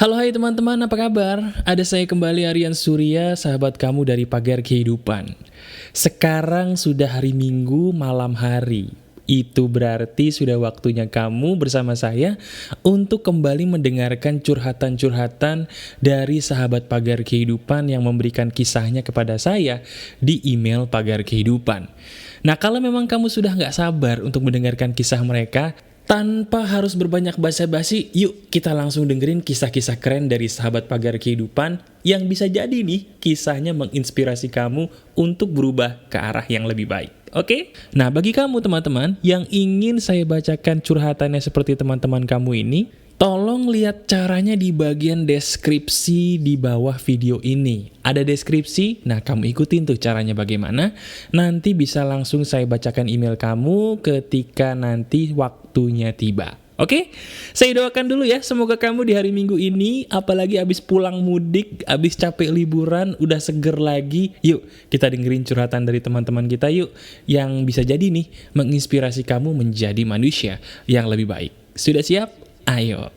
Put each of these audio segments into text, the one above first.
Halo hai teman-teman, apa kabar? Ada saya kembali Aryan Surya, sahabat kamu dari Pagar Kehidupan. Sekarang sudah hari Minggu malam hari. Itu berarti sudah waktunya kamu bersama saya untuk kembali mendengarkan curhatan-curhatan dari sahabat Pagar Kehidupan yang memberikan kisahnya kepada saya di email Pagar Kehidupan. Nah, kalau memang kamu sudah nggak sabar untuk mendengarkan kisah mereka, tanpa harus berbanyak basa-basi, yuk kita langsung dengerin kisah-kisah keren dari sahabat Pagar Kehidupan yang bisa jadi nih kisahnya menginspirasi kamu untuk berubah ke arah yang lebih baik. Oke? Nah, bagi kamu teman-teman yang ingin saya bacakan curhatannya seperti teman-teman kamu ini, tolong lihat caranya di bagian deskripsi di bawah video ini. Ada deskripsi, nah kamu ikutin tuh caranya bagaimana. Nanti bisa langsung saya bacakan email kamu ketika nanti waktunya tiba. Oke? Saya doakan dulu ya, semoga kamu di hari Minggu ini, apalagi abis pulang mudik, abis capek liburan, udah seger lagi. Yuk, kita dengerin curhatan dari teman-teman kita yuk, yang bisa jadi nih, menginspirasi kamu menjadi manusia yang lebih baik. Sudah siap? Ayo.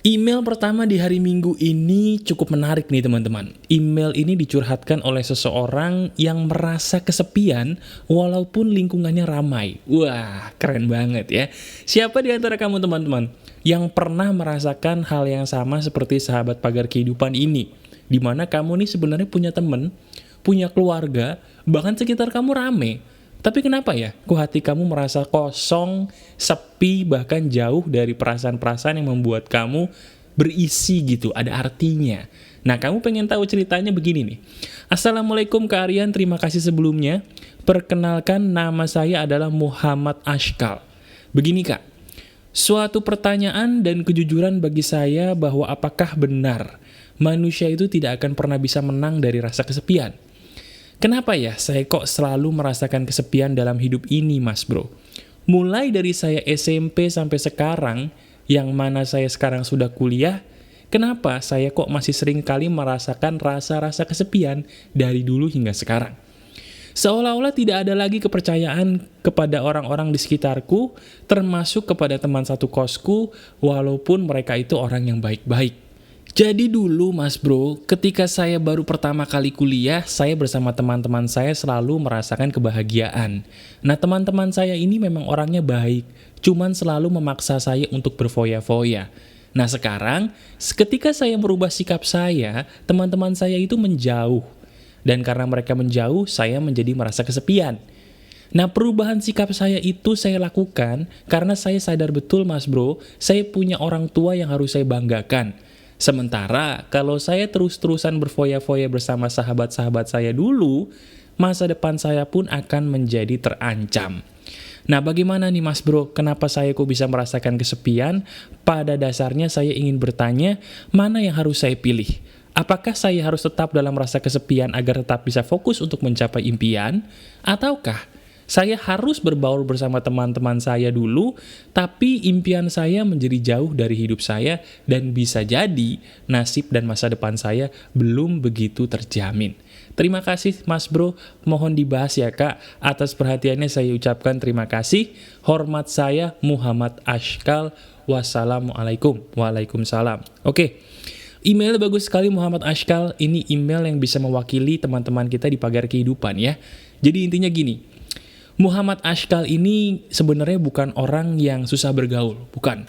Email pertama di hari Minggu ini cukup menarik nih teman-teman. Email ini dicurhatkan oleh seseorang yang merasa kesepian walaupun lingkungannya ramai. Wah, keren banget ya. Siapa di antara kamu teman-teman yang pernah merasakan hal yang sama seperti sahabat Pagar Kehidupan ini? Dimana kamu nih sebenarnya punya teman, punya keluarga, bahkan sekitar kamu rame. Tapi kenapa ya, kok hati kamu merasa kosong, sepi, bahkan jauh dari perasaan-perasaan yang membuat kamu berisi gitu, ada artinya. Nah, kamu pengen tahu ceritanya begini nih. Assalamualaikum Kak Aryan, terima kasih sebelumnya. Perkenalkan, nama saya adalah Muhammad Ashkal. Begini Kak, suatu pertanyaan dan kejujuran bagi saya bahwa apakah benar manusia itu tidak akan pernah bisa menang dari rasa kesepian? Kenapa ya saya kok selalu merasakan kesepian dalam hidup ini mas bro? Mulai dari saya SMP sampai sekarang, yang mana saya sekarang sudah kuliah, kenapa saya kok masih sering kali merasakan rasa-rasa kesepian dari dulu hingga sekarang? Seolah-olah tidak ada lagi kepercayaan kepada orang-orang di sekitarku, termasuk kepada teman satu kosku, walaupun mereka itu orang yang baik-baik. Jadi dulu mas bro, ketika saya baru pertama kali kuliah, saya bersama teman-teman saya selalu merasakan kebahagiaan. Nah teman-teman saya ini memang orangnya baik, cuman selalu memaksa saya untuk berfoya-foya. Nah sekarang, ketika saya merubah sikap saya, teman-teman saya itu menjauh. Dan karena mereka menjauh, saya menjadi merasa kesepian. Nah perubahan sikap saya itu saya lakukan karena saya sadar betul mas bro, saya punya orang tua yang harus saya banggakan. Sementara kalau saya terus-terusan berfoya-foya bersama sahabat-sahabat saya dulu, masa depan saya pun akan menjadi terancam. Nah bagaimana nih mas bro, kenapa saya kok bisa merasakan kesepian? Pada dasarnya saya ingin bertanya, mana yang harus saya pilih? Apakah saya harus tetap dalam rasa kesepian agar tetap bisa fokus untuk mencapai impian? Ataukah saya harus berbaur bersama teman-teman saya dulu, tapi impian saya menjadi jauh dari hidup saya dan bisa jadi nasib dan masa depan saya belum begitu terjamin. Terima kasih mas bro, mohon dibahas ya kak. Atas perhatiannya saya ucapkan terima kasih. Hormat saya Muhammad Ashkal. Wassalamualaikum. Waalaikumsalam. Oke. Email bagus sekali Muhammad Ashkal. Ini email yang bisa mewakili teman-teman kita di Pagar Kehidupan ya. Jadi intinya gini. Muhammad Ashkal ini sebenarnya bukan orang yang susah bergaul, bukan.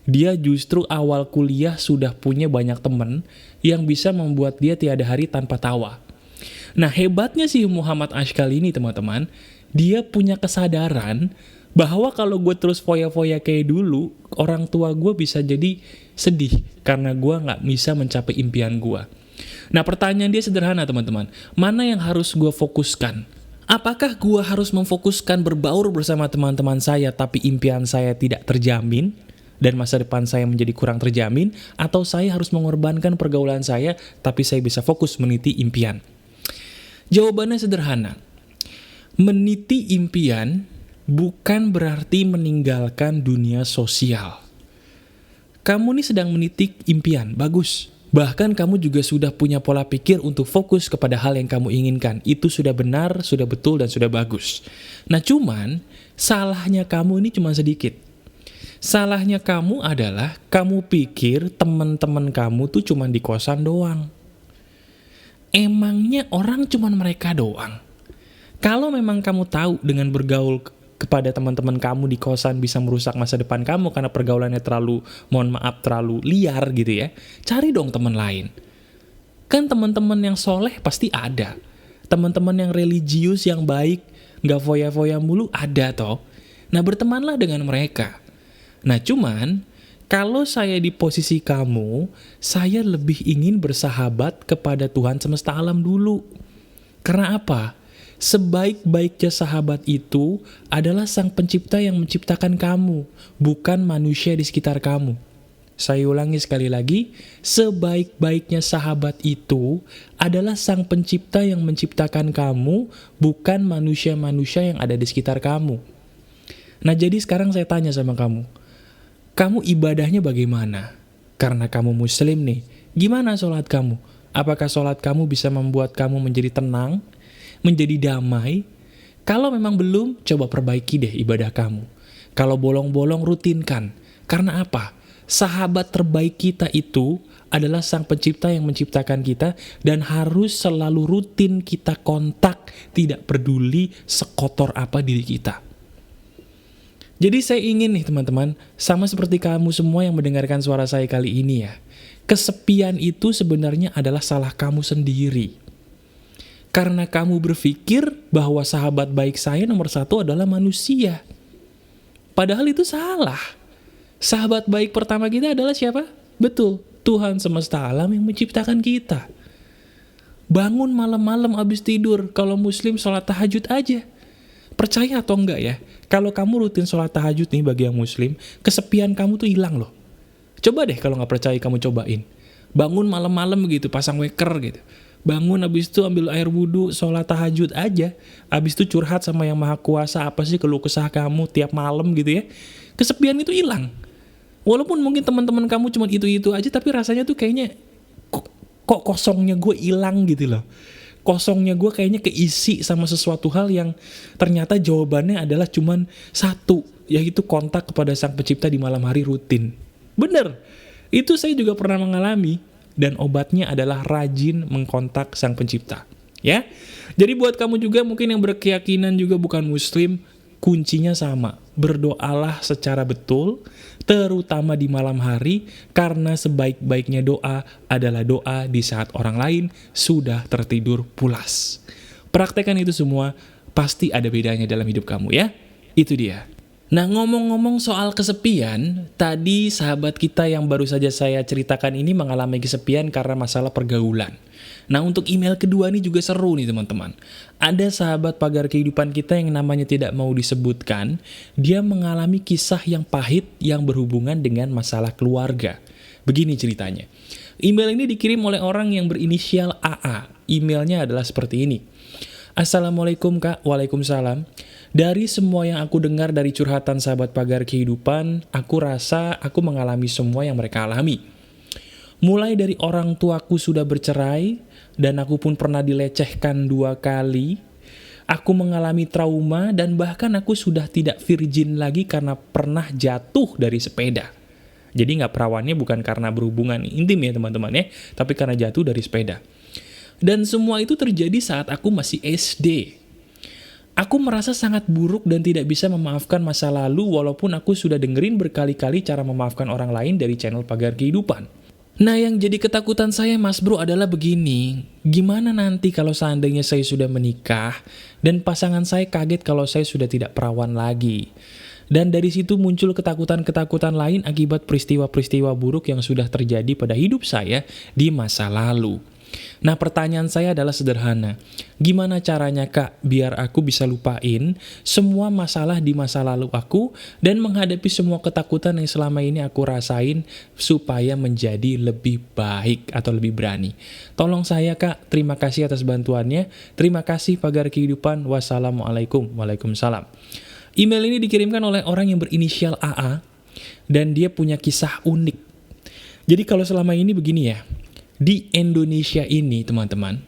Dia justru awal kuliah sudah punya banyak teman yang bisa membuat dia tiada hari tanpa tawa. Nah hebatnya sih Muhammad Ashkal ini teman-teman, dia punya kesadaran bahwa kalau gue terus foya-foya kayak dulu, orang tua gue bisa jadi sedih karena gue gak bisa mencapai impian gue. Nah pertanyaan dia sederhana teman-teman, mana yang harus gue fokuskan? Apakah gue harus memfokuskan berbaur bersama teman-teman saya tapi impian saya tidak terjamin dan masa depan saya menjadi kurang terjamin, atau saya harus mengorbankan pergaulan saya tapi saya bisa fokus meniti impian? Jawabannya sederhana. Meniti impian bukan berarti meninggalkan dunia sosial. Kamu nih sedang meniti impian, bagus. Bahkan kamu juga sudah punya pola pikir untuk fokus kepada hal yang kamu inginkan. Itu sudah benar, sudah betul, dan sudah bagus. Nah cuman, salahnya kamu ini cuma sedikit. Salahnya kamu adalah kamu pikir teman-teman kamu tuh cuma di kosan doang. Emangnya orang cuma mereka doang? Kalau memang kamu tahu dengan bergaul kepada teman-teman kamu di kosan bisa merusak masa depan kamu karena pergaulannya terlalu, mohon maaf, terlalu liar gitu ya, cari dong teman lain. Kan teman-teman yang soleh pasti ada. Teman-teman yang religius, yang baik, nggak foya-foya mulu, ada toh. Nah, bertemanlah dengan mereka. Nah, cuman kalau saya di posisi kamu, saya lebih ingin bersahabat kepada Tuhan semesta alam dulu. Karena apa? Sebaik-baiknya sahabat itu adalah Sang Pencipta yang menciptakan kamu, bukan manusia di sekitar kamu. Saya ulangi sekali lagi, sebaik-baiknya sahabat itu adalah Sang Pencipta yang menciptakan kamu, bukan manusia-manusia yang ada di sekitar kamu. Nah, jadi sekarang saya tanya sama kamu ibadahnya bagaimana? Karena kamu muslim nih, gimana sholat kamu? Apakah sholat kamu bisa membuat kamu menjadi tenang, menjadi damai? Kalau memang belum, coba perbaiki deh ibadah kamu. Kalau bolong-bolong, rutinkan. Karena apa? Sahabat terbaik kita itu adalah Sang Pencipta yang menciptakan kita dan harus selalu rutin kita kontak, tidak peduli sekotor apa diri kita. Jadi saya ingin nih teman-teman, sama seperti kamu semua yang mendengarkan suara saya kali ini ya, kesepian itu sebenarnya adalah salah kamu sendiri. Karena kamu berpikir bahwa sahabat baik saya nomor satu adalah manusia. Padahal itu salah. Sahabat baik pertama kita adalah siapa? Betul, Tuhan semesta alam yang menciptakan kita. Bangun malam-malam abis tidur, kalau muslim sholat tahajud aja. Percaya atau enggak ya, kalau kamu rutin sholat tahajud nih bagi yang muslim, kesepian kamu tuh hilang loh. Coba deh kalau nggak percaya kamu cobain. Bangun malam-malam gitu, pasang weker gitu. Bangun abis itu ambil air wudhu, sholat tahajud aja. Abis itu curhat sama yang maha kuasa, apa sih keluh kesah kamu tiap malam gitu ya. Kesepian itu hilang. Walaupun mungkin teman-teman kamu cuma itu-itu aja, tapi rasanya tuh kayaknya kok kosongnya gue hilang gitu loh. Kosongnya gue kayaknya keisi sama sesuatu hal yang ternyata jawabannya adalah cuman satu, yaitu kontak kepada Sang Pencipta di malam hari rutin. Bener, itu saya juga pernah mengalami, dan obatnya adalah rajin mengkontak Sang Pencipta. Ya, jadi buat kamu juga mungkin yang berkeyakinan juga bukan muslim, kuncinya sama, berdoalah secara betul, terutama di malam hari, karena sebaik-baiknya doa adalah doa di saat orang lain sudah tertidur pulas. Praktekkan itu semua, pasti ada bedanya dalam hidup kamu ya. Itu dia. Nah, ngomong-ngomong soal kesepian, tadi sahabat kita yang baru saja saya ceritakan ini mengalami kesepian karena masalah pergaulan. Nah, untuk email kedua ini juga seru nih teman-teman. Ada sahabat pagar kehidupan kita yang namanya tidak mau disebutkan, dia mengalami kisah yang pahit yang berhubungan dengan masalah keluarga. Begini ceritanya. Email ini dikirim oleh orang yang berinisial AA. Emailnya adalah seperti ini. Assalamualaikum Kak, Waalaikumsalam. Dari semua yang aku dengar dari curhatan sahabat pagar kehidupan, aku rasa aku mengalami semua yang mereka alami. Mulai dari orang tuaku sudah bercerai, dan aku pun pernah dilecehkan 2 kali. Aku mengalami trauma, dan bahkan aku sudah tidak virgin lagi karena pernah jatuh dari sepeda. Jadi nggak perawannya bukan karena berhubungan intim ya teman-teman ya, tapi karena jatuh dari sepeda. Dan semua itu terjadi saat aku masih SD. Aku merasa sangat buruk dan tidak bisa memaafkan masa lalu walaupun aku sudah dengerin berkali-kali cara memaafkan orang lain dari channel Pagar Kehidupan. Nah, yang jadi ketakutan saya Mas Bro adalah begini, gimana nanti kalau seandainya saya sudah menikah dan pasangan saya kaget kalau saya sudah tidak perawan lagi. Dan dari situ muncul ketakutan-ketakutan lain akibat peristiwa-peristiwa buruk yang sudah terjadi pada hidup saya di masa lalu. Nah, pertanyaan saya adalah sederhana. Gimana caranya Kak biar aku bisa lupain semua masalah di masa lalu aku dan menghadapi semua ketakutan yang selama ini aku rasain supaya menjadi lebih baik atau lebih berani? Tolong saya Kak, terima kasih atas bantuannya. Terima kasih Pagar Kehidupan. Wassalamualaikum. Waalaikumsalam. Email ini dikirimkan oleh orang yang berinisial AA dan dia punya kisah unik. Jadi kalau selama ini begini ya, di Indonesia ini teman-teman,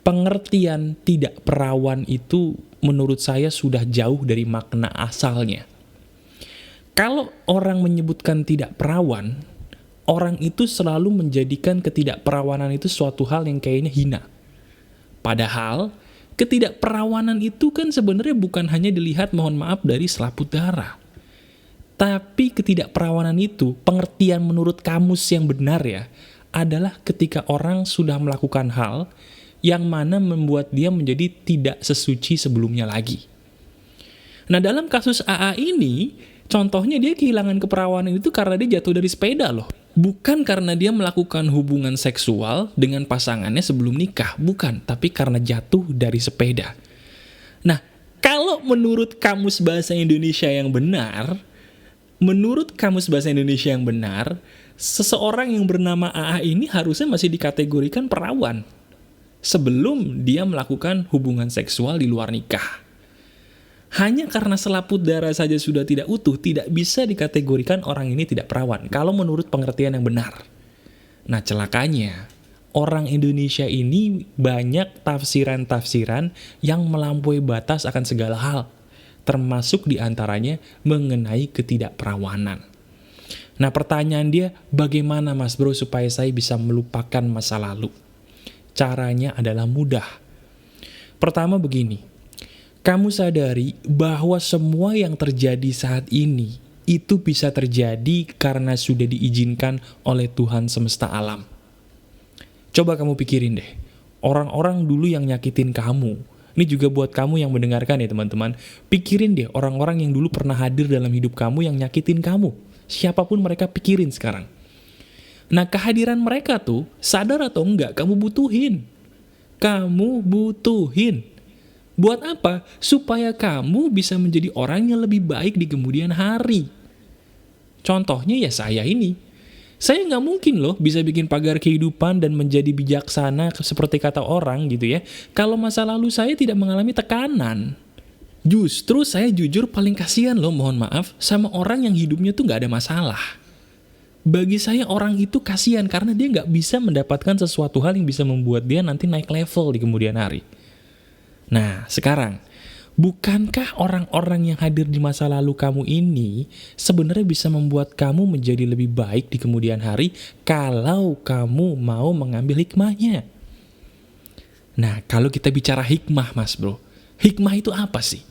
pengertian tidak perawan itu menurut saya sudah jauh dari makna asalnya. Kalau orang menyebutkan tidak perawan, orang itu selalu menjadikan ketidakperawanan itu suatu hal yang kayaknya hina. Padahal, ketidakperawanan itu kan sebenarnya bukan hanya dilihat, mohon maaf, dari selaput darah. Tapi ketidakperawanan itu, pengertian menurut kamus yang benar ya, adalah ketika orang sudah melakukan hal yang mana membuat dia menjadi tidak sesuci sebelumnya lagi. Nah, dalam kasus AA ini, contohnya dia kehilangan keperawanan itu karena dia jatuh dari sepeda loh. Bukan karena dia melakukan hubungan seksual dengan pasangannya sebelum nikah, bukan. Tapi karena jatuh dari sepeda. Nah, kalau menurut Kamus Bahasa Indonesia yang benar, seseorang yang bernama AA ini harusnya masih dikategorikan perawan sebelum dia melakukan hubungan seksual di luar nikah. Hanya karena selaput darah saja sudah tidak utuh, tidak bisa dikategorikan orang ini tidak perawan, kalau menurut pengertian yang benar. Nah, celakanya, orang Indonesia ini banyak tafsiran-tafsiran yang melampaui batas akan segala hal, termasuk diantaranya mengenai ketidakperawanan. Nah, pertanyaan dia, bagaimana Mas Bro supaya saya bisa melupakan masa lalu? Caranya adalah mudah. Pertama begini, kamu sadari bahwa semua yang terjadi saat ini itu bisa terjadi karena sudah diizinkan oleh Tuhan semesta alam. Coba kamu pikirin deh, orang-orang dulu yang nyakitin kamu. Ini juga buat kamu yang mendengarkan ya teman-teman. Pikirin deh orang-orang yang dulu pernah hadir dalam hidup kamu yang nyakitin kamu. Siapapun mereka, pikirin sekarang. Nah, kehadiran mereka tuh, sadar atau enggak, kamu butuhin. Kamu butuhin. Buat apa? Supaya kamu bisa menjadi orang yang lebih baik di kemudian hari. Contohnya ya saya ini. Saya nggak mungkin loh bisa bikin pagar kehidupan dan menjadi bijaksana seperti kata orang gitu ya, kalau masa lalu saya tidak mengalami tekanan. Justru saya jujur paling kasihan loh, mohon maaf, sama orang yang hidupnya tuh nggak ada masalah. Bagi saya orang itu kasihan karena dia nggak bisa mendapatkan sesuatu hal yang bisa membuat dia nanti naik level di kemudian hari. Nah, sekarang, bukankah orang-orang yang hadir di masa lalu kamu ini sebenarnya bisa membuat kamu menjadi lebih baik di kemudian hari kalau kamu mau mengambil hikmahnya? Nah, kalau kita bicara hikmah, Mas Bro, hikmah itu apa sih?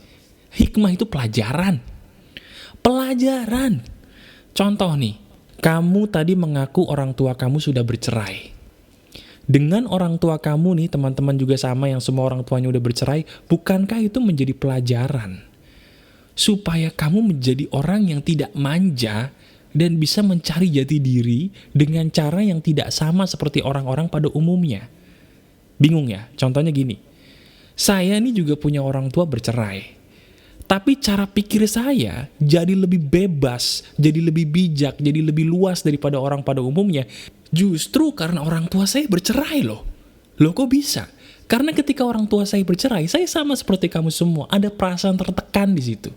Hikmah itu pelajaran. Pelajaran. Contoh nih, kamu tadi mengaku orang tua kamu sudah bercerai. Dengan orang tua kamu nih, teman-teman juga sama yang semua orang tuanya udah bercerai, bukankah itu menjadi pelajaran? Supaya kamu menjadi orang yang tidak manja dan bisa mencari jati diri dengan cara yang tidak sama seperti orang-orang pada umumnya. Bingung ya? Contohnya gini, saya nih juga punya orang tua bercerai. Tapi cara pikir saya jadi lebih bebas, jadi lebih bijak, jadi lebih luas daripada orang pada umumnya. Justru karena orang tua saya bercerai loh. Loh kok bisa? Karena ketika orang tua saya bercerai, saya sama seperti kamu semua, ada perasaan tertekan di situ.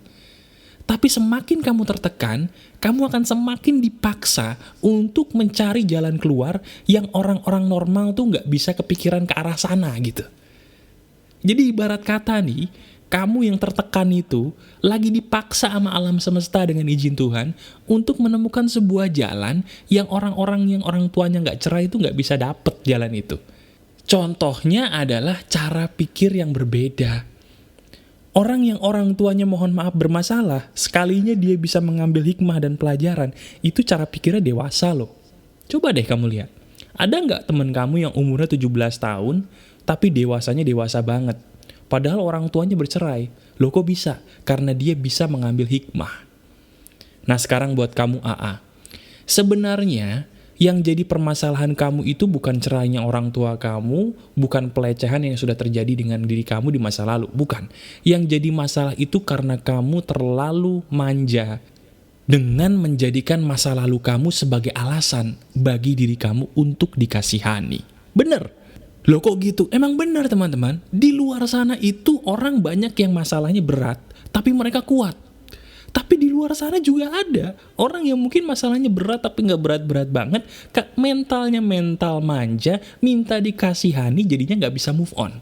Tapi semakin kamu tertekan, kamu akan semakin dipaksa untuk mencari jalan keluar yang orang-orang normal tuh nggak bisa kepikiran ke arah sana gitu. Jadi ibarat kata nih, kamu yang tertekan itu lagi dipaksa sama alam semesta dengan izin Tuhan untuk menemukan sebuah jalan yang orang-orang yang orang tuanya nggak cerai itu nggak bisa dapet jalan itu. Contohnya adalah cara pikir yang berbeda. Orang yang orang tuanya mohon maaf bermasalah, sekalinya dia bisa mengambil hikmah dan pelajaran, itu cara pikirnya dewasa loh. Coba deh kamu lihat, ada nggak temen kamu yang umurnya 17 tahun, tapi dewasanya dewasa banget? Padahal orang tuanya bercerai. Loh kok bisa? Karena dia bisa mengambil hikmah. Nah sekarang buat kamu AA. Sebenarnya yang jadi permasalahan kamu itu bukan cerainya orang tua kamu, bukan pelecehan yang sudah terjadi dengan diri kamu di masa lalu. Bukan. Yang jadi masalah itu karena kamu terlalu manja dengan menjadikan masa lalu kamu sebagai alasan bagi diri kamu untuk dikasihani. Bener. Loh kok gitu? Emang benar teman-teman, di luar sana itu orang banyak yang masalahnya berat, tapi mereka kuat. Tapi di luar sana juga ada orang yang mungkin masalahnya berat tapi nggak berat-berat banget, mentalnya mental manja, minta dikasihani jadinya nggak bisa move on.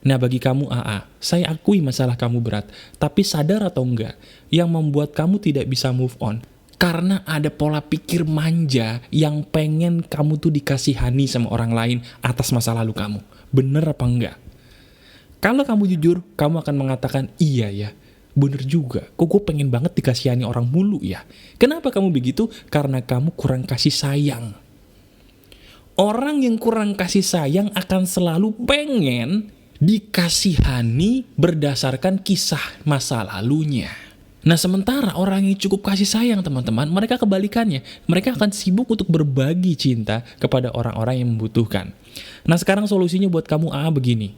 Nah bagi kamu AA, saya akui masalah kamu berat, tapi sadar atau enggak, yang membuat kamu tidak bisa move on, karena ada pola pikir manja yang pengen kamu tuh dikasihani sama orang lain atas masa lalu kamu. Bener apa enggak? Kalau kamu jujur, kamu akan mengatakan, iya ya, bener juga, kok gue pengen banget dikasihani orang mulu ya. Kenapa kamu begitu? Karena kamu kurang kasih sayang. Orang yang kurang kasih sayang akan selalu pengen dikasihani berdasarkan kisah masa lalunya. Nah sementara orang yang cukup kasih sayang teman-teman, mereka kebalikannya. Mereka akan sibuk untuk berbagi cinta kepada orang-orang yang membutuhkan. Nah sekarang solusinya buat kamu AA begini.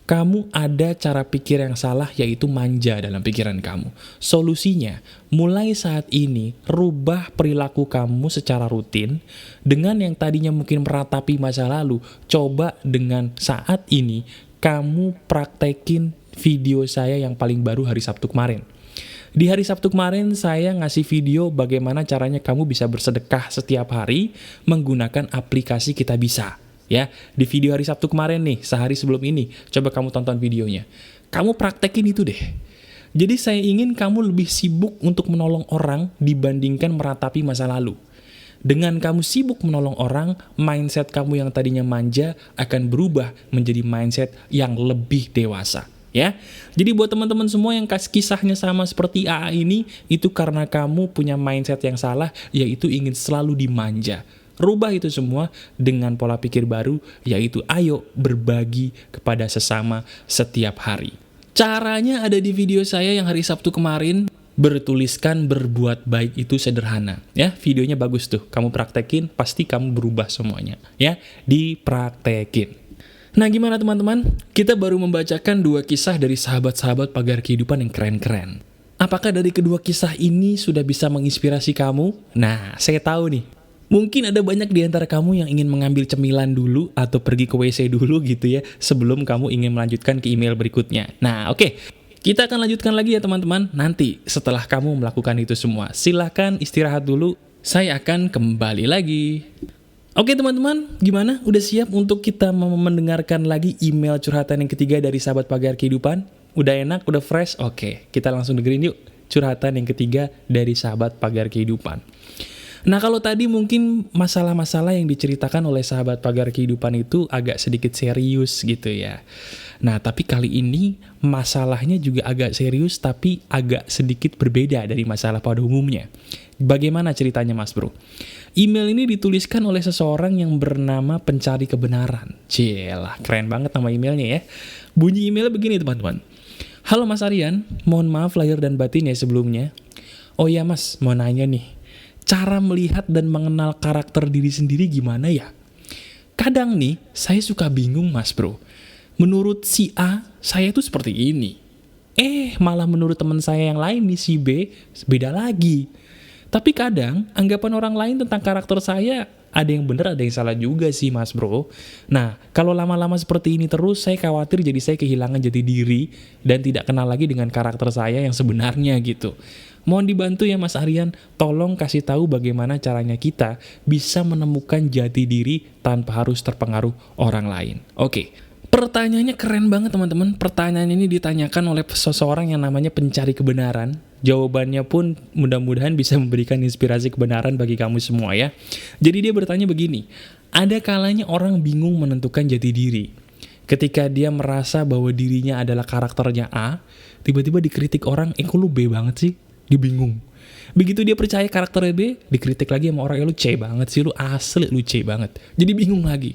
Kamu ada cara pikir yang salah, yaitu manja dalam pikiran kamu. Solusinya, mulai saat ini, rubah perilaku kamu secara rutin. Dengan yang tadinya mungkin meratapi masa lalu, coba dengan saat ini, kamu praktekin video saya yang paling baru hari Sabtu kemarin. Di hari Sabtu kemarin saya ngasih video bagaimana caranya kamu bisa bersedekah setiap hari menggunakan aplikasi Kitabisa. Ya, di video hari Sabtu kemarin nih, sehari sebelum ini, coba kamu tonton videonya. Kamu praktekin itu deh. Jadi saya ingin kamu lebih sibuk untuk menolong orang dibandingkan meratapi masa lalu. Dengan kamu sibuk menolong orang, mindset kamu yang tadinya manja akan berubah menjadi mindset yang lebih dewasa. Ya, jadi buat teman-teman semua yang kisahnya sama seperti AA ini, itu karena kamu punya mindset yang salah, yaitu ingin selalu dimanja. Rubah itu semua dengan pola pikir baru, yaitu ayo berbagi kepada sesama setiap hari. Caranya ada di video saya yang hari Sabtu kemarin, bertuliskan berbuat baik itu sederhana. Ya, videonya bagus tuh. Kamu praktekin, pasti kamu berubah semuanya. Ya, dipraktekin. Nah, gimana teman-teman? Kita baru membacakan 2 kisah dari sahabat-sahabat pagar kehidupan yang keren-keren. Apakah dari kedua kisah ini sudah bisa menginspirasi kamu? Nah, saya tahu nih. Mungkin ada banyak di antara kamu yang ingin mengambil cemilan dulu atau pergi ke WC dulu gitu ya, sebelum kamu ingin melanjutkan ke email berikutnya. Nah, oke. Kita akan lanjutkan lagi ya teman-teman, nanti setelah kamu melakukan itu semua. Silahkan istirahat dulu, saya akan kembali lagi. Oke teman-teman, gimana? Udah siap untuk kita mendengarkan lagi email curhatan yang ketiga dari sahabat pagar kehidupan? Udah enak, udah fresh? Oke, kita langsung dengerin yuk curhatan yang ketiga dari sahabat pagar kehidupan. Nah kalau tadi mungkin masalah-masalah yang diceritakan oleh sahabat pagar kehidupan itu agak sedikit serius gitu ya. Nah tapi kali ini masalahnya juga agak serius tapi agak sedikit berbeda dari masalah pada umumnya. Bagaimana ceritanya Mas Bro? Email ini dituliskan oleh seseorang yang bernama Pencari Kebenaran. Cielah, keren banget nama emailnya ya. Bunyi emailnya begini teman-teman. Halo Mas Aryan, mohon maaf lahir dan batin ya sebelumnya. Oh ya Mas, mau nanya nih. Cara melihat dan mengenal karakter diri sendiri gimana ya? Kadang nih, saya suka bingung Mas Bro. Menurut si A, saya tuh seperti ini. Malah menurut teman saya yang lain nih, si B, beda lagi. Tapi kadang, anggapan orang lain tentang karakter saya, ada yang benar, ada yang salah juga sih Mas Bro. Nah, kalau lama-lama seperti ini terus, saya khawatir jadi saya kehilangan jati diri, dan tidak kenal lagi dengan karakter saya yang sebenarnya gitu. Mohon dibantu ya Mas Aryan, tolong kasih tahu bagaimana caranya kita bisa menemukan jati diri tanpa harus terpengaruh orang lain. Oke, pertanyaannya keren banget teman-teman. Pertanyaan ini ditanyakan oleh seseorang yang namanya Pencari Kebenaran. Jawabannya pun mudah-mudahan bisa memberikan inspirasi kebenaran bagi kamu semua ya. Jadi dia bertanya begini, ada kalanya orang bingung menentukan jati diri. Ketika dia merasa bahwa dirinya adalah karakternya A, tiba-tiba dikritik orang, kok lu B banget sih? Dia bingung. Begitu dia percaya karakternya B, dikritik lagi sama orang, lu C banget sih, lu asli lu C banget. Jadi bingung lagi.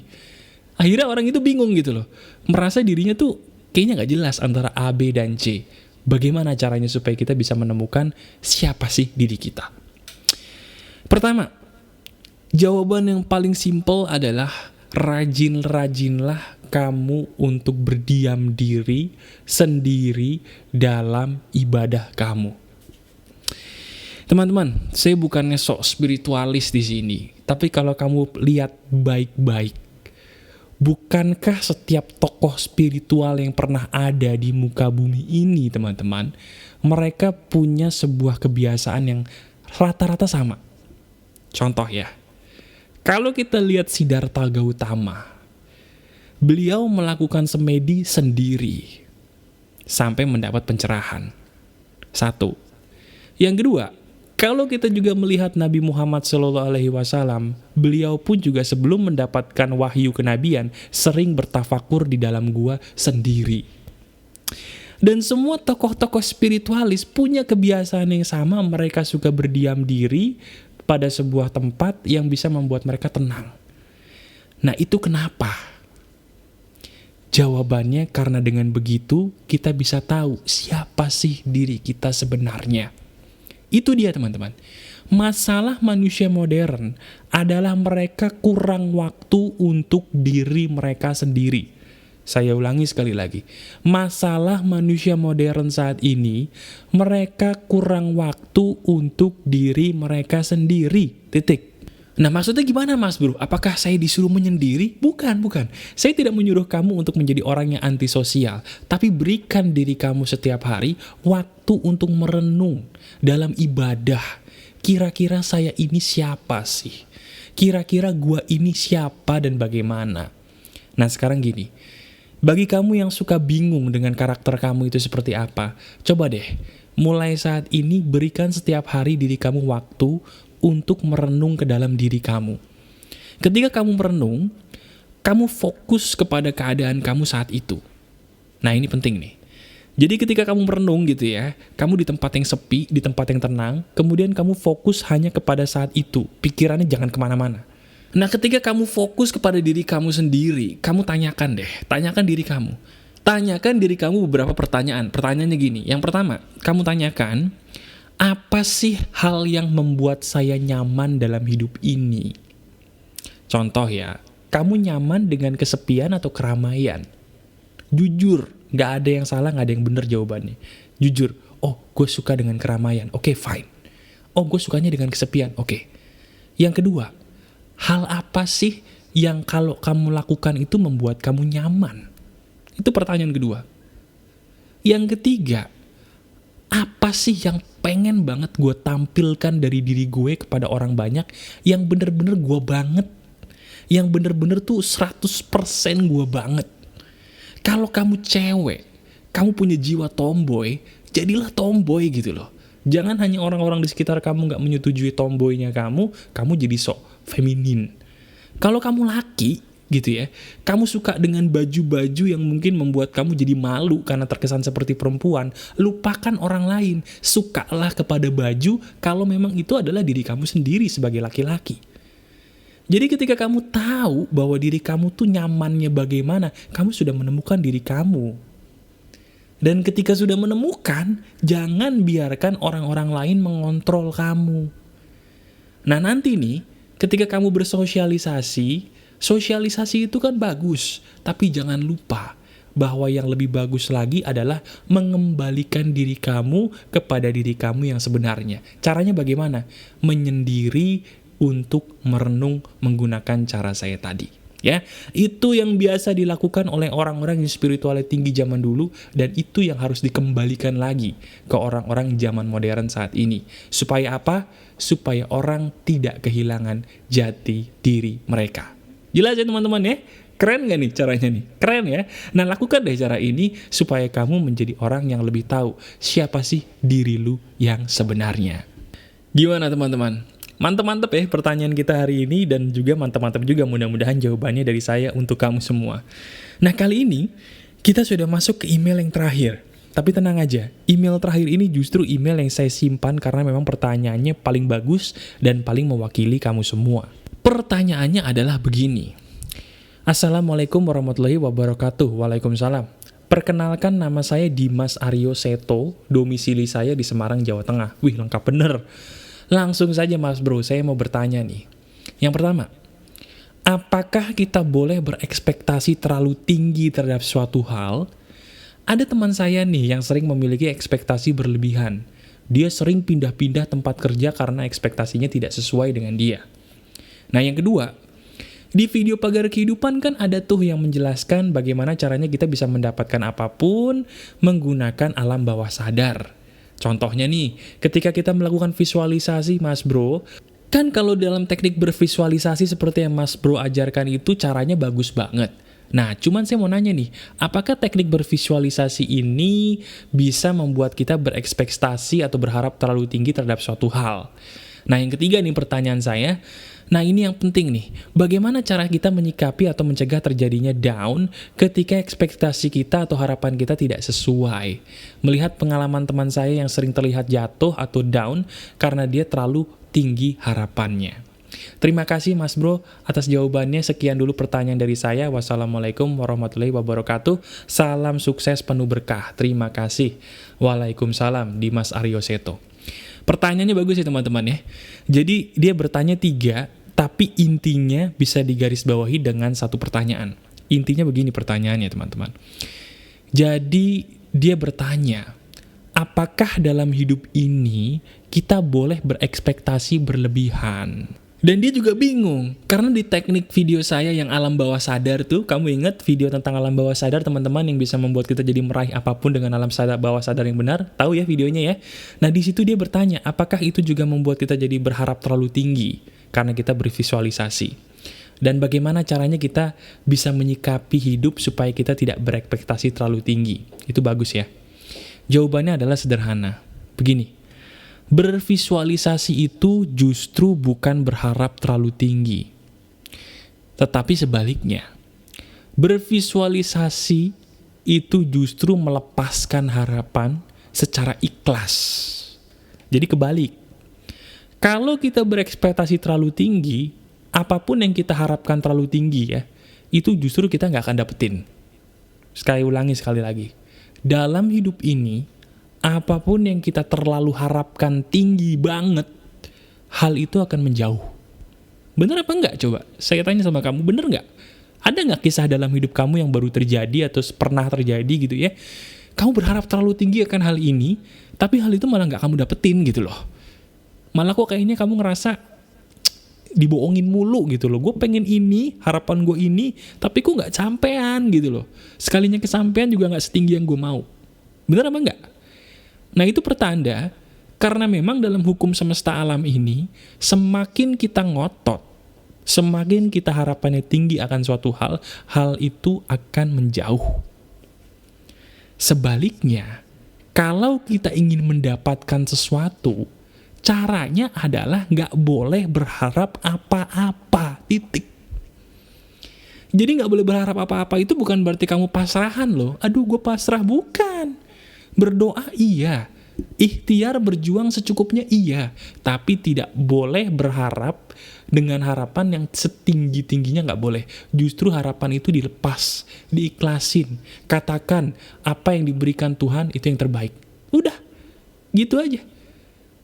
Akhirnya orang itu bingung gitu loh. Merasa dirinya tuh kayaknya gak jelas antara A, B, dan C. Bagaimana caranya supaya kita bisa menemukan siapa sih diri kita? Pertama, jawaban yang paling simpel adalah rajin-rajinlah kamu untuk berdiam diri sendiri dalam ibadah kamu. Teman-teman, saya bukannya sok spiritualis di sini, tapi kalau kamu lihat baik-baik, bukankah setiap tokoh spiritual yang pernah ada di muka bumi ini, teman-teman, mereka punya sebuah kebiasaan yang rata-rata sama. Contoh ya, kalau kita lihat Siddhartha Gautama, Beliau melakukan semedi sendiri sampai mendapat pencerahan. Satu. Yang kedua, kalau kita juga melihat Nabi Muhammad SAW, beliau pun juga sebelum mendapatkan wahyu kenabian, sering bertafakur di dalam gua sendiri. Dan semua tokoh-tokoh spiritualis punya kebiasaan yang sama, mereka suka berdiam diri pada sebuah tempat yang bisa membuat mereka tenang. Nah, itu kenapa? Jawabannya karena dengan begitu kita bisa tahu siapa sih diri kita sebenarnya. Itu dia teman-teman. Masalah manusia modern adalah mereka kurang waktu untuk diri mereka sendiri. Saya ulangi sekali lagi. Masalah manusia modern saat ini, mereka kurang waktu untuk diri mereka sendiri. Titik. Nah, maksudnya gimana Mas Bro? Apakah saya disuruh menyendiri? Bukan. Saya tidak menyuruh kamu untuk menjadi orang yang antisosial. Tapi berikan diri kamu setiap hari waktu untuk merenung dalam ibadah. Kira-kira saya ini siapa sih? Kira-kira gua ini siapa dan bagaimana? Nah, sekarang gini. Bagi kamu yang suka bingung dengan karakter kamu itu seperti apa, coba deh, mulai saat ini berikan setiap hari diri kamu waktu untuk merenung ke dalam diri kamu. Ketika kamu merenung, kamu fokus kepada keadaan kamu saat itu. Nah, ini penting nih. Jadi ketika kamu merenung gitu ya, kamu di tempat yang sepi, di tempat yang tenang, kemudian kamu fokus hanya kepada saat itu, pikirannya jangan kemana-mana. Nah, ketika kamu fokus kepada diri kamu sendiri, kamu tanyakan diri kamu. Tanyakan diri kamu beberapa pertanyaan. Pertanyaannya gini, yang pertama, kamu tanyakan, apa sih hal yang membuat saya nyaman dalam hidup ini? Contoh ya, kamu nyaman dengan kesepian atau keramaian? Jujur, gak ada yang salah, gak ada yang benar jawabannya. Jujur, oh gue suka dengan keramaian, oke, fine. Oh gue sukanya dengan kesepian, oke. Yang kedua, hal apa sih yang kalau kamu lakukan itu membuat kamu nyaman? Itu pertanyaan kedua. Yang ketiga, apa sih yang pengen banget gue tampilkan dari diri gue kepada orang banyak, yang bener-bener gue banget, yang bener-bener tuh 100% gue banget. Kalau kamu cewek, kamu punya jiwa tomboy, jadilah tomboy gitu loh. Jangan hanya orang-orang di sekitar kamu gak menyetujui tomboynya kamu jadi sok feminin. Kalau kamu laki gitu ya, kamu suka dengan baju-baju yang mungkin membuat kamu jadi malu karena terkesan seperti perempuan, lupakan orang lain. Sukalah kepada baju kalau memang itu adalah diri kamu sendiri sebagai laki-laki. Jadi ketika kamu tahu bahwa diri kamu tuh nyamannya bagaimana, kamu sudah menemukan diri kamu. Dan ketika sudah menemukan, jangan biarkan orang-orang lain mengontrol kamu. Nah nanti nih, ketika kamu bersosialisasi, sosialisasi itu kan bagus, tapi jangan lupa bahwa yang lebih bagus lagi adalah mengembalikan diri kamu kepada diri kamu yang sebenarnya. Caranya bagaimana? Menyendiri untuk merenung menggunakan cara saya tadi. Ya, itu yang biasa dilakukan oleh orang-orang yang spiritualnya tinggi zaman dulu, dan itu yang harus dikembalikan lagi ke orang-orang zaman modern saat ini. Supaya apa? Supaya orang tidak kehilangan jati diri mereka. Jelas ya teman-teman ya? Keren gak nih caranya nih? Keren ya? Nah lakukan deh cara ini supaya kamu menjadi orang yang lebih tahu siapa sih diri lu yang sebenarnya. Gimana teman-teman? Mantap-mantap ya pertanyaan kita hari ini, dan juga mantap-mantap juga mudah-mudahan jawabannya dari saya untuk kamu semua. Nah kali ini kita sudah masuk ke email yang terakhir. Tapi tenang aja, email terakhir ini justru email yang saya simpan karena memang pertanyaannya paling bagus dan paling mewakili kamu semua. Pertanyaannya adalah begini. Assalamualaikum warahmatullahi wabarakatuh. Waalaikumsalam. Perkenalkan, nama saya Dimas Aryo Seto, domisili saya di Semarang, Jawa Tengah. Wih, lengkap bener. Langsung saja Mas Bro, saya mau bertanya nih. Yang pertama, apakah kita boleh berekspektasi terlalu tinggi terhadap suatu hal? Ada teman saya nih yang sering memiliki ekspektasi berlebihan. Dia sering pindah-pindah tempat kerja karena ekspektasinya tidak sesuai dengan dia. Nah yang kedua, di video Pagar Kehidupan kan ada tuh yang menjelaskan bagaimana caranya kita bisa mendapatkan apapun menggunakan alam bawah sadar. Contohnya nih, ketika kita melakukan visualisasi Mas Bro, kan kalau dalam teknik bervisualisasi seperti yang Mas Bro ajarkan itu caranya bagus banget. Nah, cuman saya mau nanya nih, apakah teknik bervisualisasi ini bisa membuat kita berekspektasi atau berharap terlalu tinggi terhadap suatu hal? Nah, yang ketiga nih pertanyaan saya, nah ini yang penting nih, bagaimana cara kita menyikapi atau mencegah terjadinya down ketika ekspektasi kita atau harapan kita tidak sesuai? Melihat pengalaman teman saya yang sering terlihat jatuh atau down karena dia terlalu tinggi harapannya. Terima kasih Mas Bro atas jawabannya. Sekian dulu pertanyaan dari saya. Wassalamualaikum warahmatullahi wabarakatuh. Salam sukses penuh berkah. Terima kasih. Waalaikumsalam, Dimas Aryo Seto. Pertanyaannya bagus ya teman-teman ya. Jadi dia bertanya 3, tapi intinya bisa digarisbawahi dengan satu pertanyaan. Intinya begini pertanyaannya teman-teman. Jadi dia bertanya, apakah dalam hidup ini kita boleh berekspektasi berlebihan? Dan dia juga bingung, karena di teknik video saya yang alam bawah sadar tuh, kamu ingat video tentang alam bawah sadar teman-teman yang bisa membuat kita jadi meraih apapun dengan alam bawah sadar yang benar? Tahu ya videonya ya? Nah di situ dia bertanya, apakah itu juga membuat kita jadi berharap terlalu tinggi? Karena kita bervisualisasi. Dan bagaimana caranya kita bisa menyikapi hidup supaya kita tidak berekspektasi terlalu tinggi? Itu bagus ya. Jawabannya adalah sederhana. Begini. Bervisualisasi itu justru bukan berharap terlalu tinggi, tetapi sebaliknya. Bervisualisasi itu justru melepaskan harapan secara ikhlas. Jadi kebalik. Kalau kita berekspektasi terlalu tinggi, apapun yang kita harapkan terlalu tinggi ya, itu justru kita nggak akan dapetin. Sekali lagi. Dalam hidup ini, apapun yang kita terlalu harapkan tinggi banget, hal itu akan menjauh. Bener apa enggak coba? Saya tanya sama kamu, bener enggak? Ada nggak kisah dalam hidup kamu yang baru terjadi atau pernah terjadi gitu ya? Kamu berharap terlalu tinggi akan hal ini, tapi hal itu malah nggak kamu dapetin gitu loh. Malah kok kayaknya kamu ngerasa dibohongin mulu gitu loh. Gue pengen ini, harapan gue ini, tapi kok nggak sampean gitu loh. Sekalinya kesampean juga nggak setinggi yang gue mau. Bener apa enggak? Nah itu pertanda, karena memang dalam hukum semesta alam ini, semakin kita ngotot, semakin kita harapannya tinggi akan suatu hal, hal itu akan menjauh. Sebaliknya, kalau kita ingin mendapatkan sesuatu, caranya adalah nggak boleh berharap apa-apa, titik. Jadi nggak boleh berharap apa-apa itu bukan berarti kamu pasrahan loh, aduh gue pasrah, bukan. Berdoa iya, ikhtiar berjuang secukupnya iya, tapi tidak boleh berharap dengan harapan yang setinggi-tingginya, nggak boleh. Justru harapan itu dilepas, diikhlasin, katakan apa yang diberikan Tuhan itu yang terbaik. Udah, gitu aja.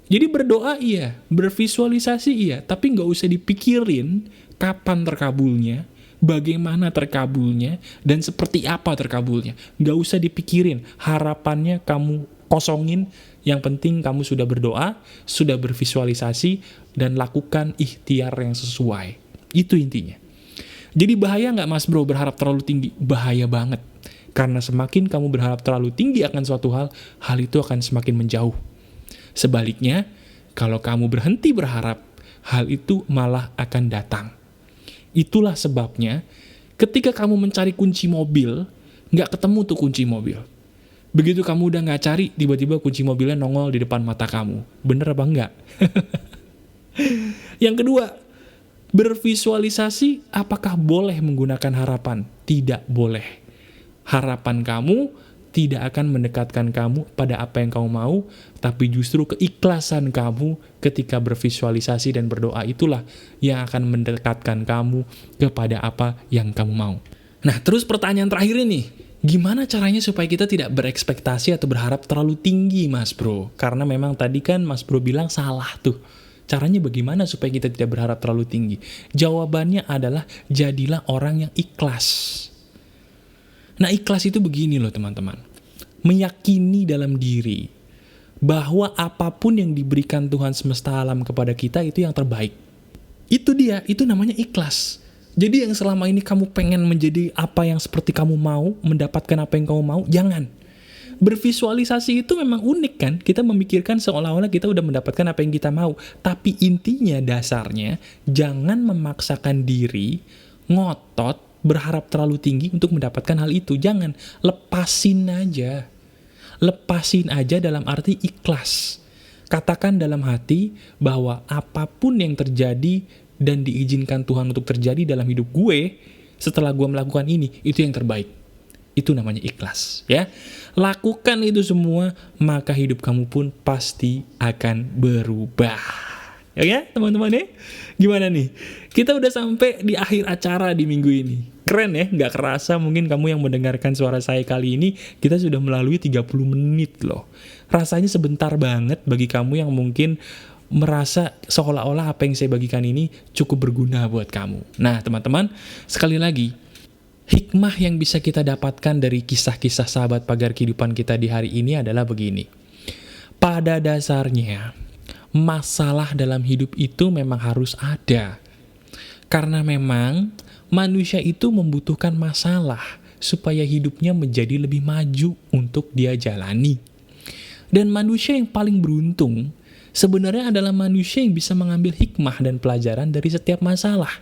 Jadi berdoa iya, bervisualisasi iya, tapi nggak usah dipikirin kapan terkabulnya, bagaimana terkabulnya, dan seperti apa terkabulnya. Nggak usah dipikirin, harapannya kamu kosongin, yang penting kamu sudah berdoa, sudah bervisualisasi, dan lakukan ikhtiar yang sesuai. Itu intinya. Jadi bahaya nggak Mas Bro berharap terlalu tinggi? Bahaya banget. Karena semakin kamu berharap terlalu tinggi akan suatu hal itu akan semakin menjauh. Sebaliknya, kalau kamu berhenti berharap, hal itu malah akan datang. Itulah sebabnya ketika kamu mencari kunci mobil, nggak ketemu tuh kunci mobil. Begitu kamu udah nggak cari, tiba-tiba kunci mobilnya nongol di depan mata kamu. Bener apa enggak? Yang kedua, bervisualisasi apakah boleh menggunakan harapan? Tidak boleh. Harapan kamu tidak akan mendekatkan kamu pada apa yang kamu mau, tapi justru keikhlasan kamu ketika bervisualisasi dan berdoa itulah yang akan mendekatkan kamu kepada apa yang kamu mau. Nah, terus pertanyaan terakhir ini, gimana caranya supaya kita tidak berekspektasi atau berharap terlalu tinggi, Mas Bro? Karena memang tadi kan Mas Bro bilang salah tuh. Caranya bagaimana supaya kita tidak berharap terlalu tinggi? Jawabannya adalah jadilah orang yang ikhlas. Nah, ikhlas itu begini loh teman-teman. Meyakini dalam diri bahwa apapun yang diberikan Tuhan semesta alam kepada kita itu yang terbaik. Itu dia, itu namanya ikhlas. Jadi yang selama ini kamu pengen menjadi apa yang seperti kamu mau, mendapatkan apa yang kamu mau, jangan. Bervisualisasi itu memang unik kan, kita memikirkan seolah-olah kita udah mendapatkan apa yang kita mau. Tapi intinya dasarnya, jangan memaksakan diri, ngotot, berharap terlalu tinggi untuk mendapatkan hal itu. Jangan, lepasin aja. Lepasin aja dalam arti ikhlas. Katakan dalam hati bahwa apapun yang terjadi dan diizinkan Tuhan untuk terjadi dalam hidup gue, setelah gue melakukan ini, itu yang terbaik. Itu namanya ikhlas, ya. Lakukan itu semua, maka hidup kamu pun pasti akan berubah. Ya, teman-teman ya? Gimana nih? Kita udah sampai di akhir acara di minggu ini. Keren ya? Nggak kerasa mungkin kamu yang mendengarkan suara saya kali ini, kita sudah melalui 30 menit loh. Rasanya sebentar banget bagi kamu yang mungkin merasa seolah-olah apa yang saya bagikan ini cukup berguna buat kamu. Nah, teman-teman, sekali lagi, hikmah yang bisa kita dapatkan dari kisah-kisah sahabat pagar kehidupan kita di hari ini adalah begini. Pada dasarnya, masalah dalam hidup itu memang harus ada. Karena memang manusia itu membutuhkan masalah supaya hidupnya menjadi lebih maju untuk dia jalani. Dan manusia yang paling beruntung sebenarnya adalah manusia yang bisa mengambil hikmah dan pelajaran dari setiap masalah.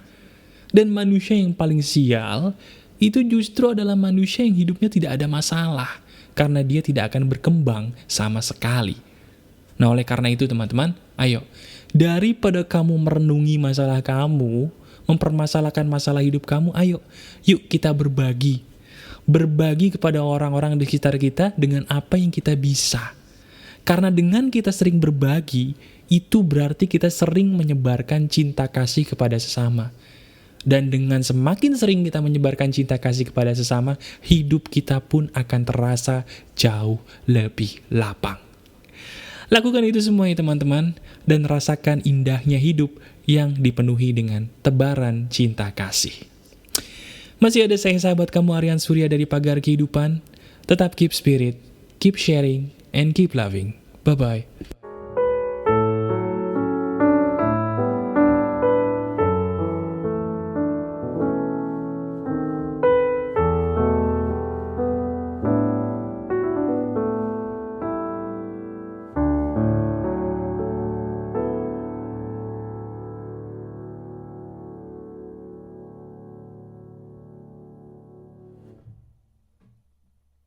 Dan manusia yang paling sial itu justru adalah manusia yang hidupnya tidak ada masalah, karena dia tidak akan berkembang sama sekali. Nah, oleh karena itu teman-teman, ayo, daripada kamu merenungi masalah kamu, mempermasalahkan masalah hidup kamu, ayo, yuk kita berbagi. Berbagi kepada orang-orang di sekitar kita dengan apa yang kita bisa. Karena dengan kita sering berbagi, itu berarti kita sering menyebarkan cinta kasih kepada sesama. Dan dengan semakin sering kita menyebarkan cinta kasih kepada sesama, hidup kita pun akan terasa jauh lebih lapang. Lakukan itu semua ya teman-teman, dan rasakan indahnya hidup yang dipenuhi dengan tebaran cinta kasih. Masih ada saya sahabat kamu Aryan Surya dari Pagar Kehidupan. Tetap keep spirit, keep sharing, and keep loving. Bye-bye.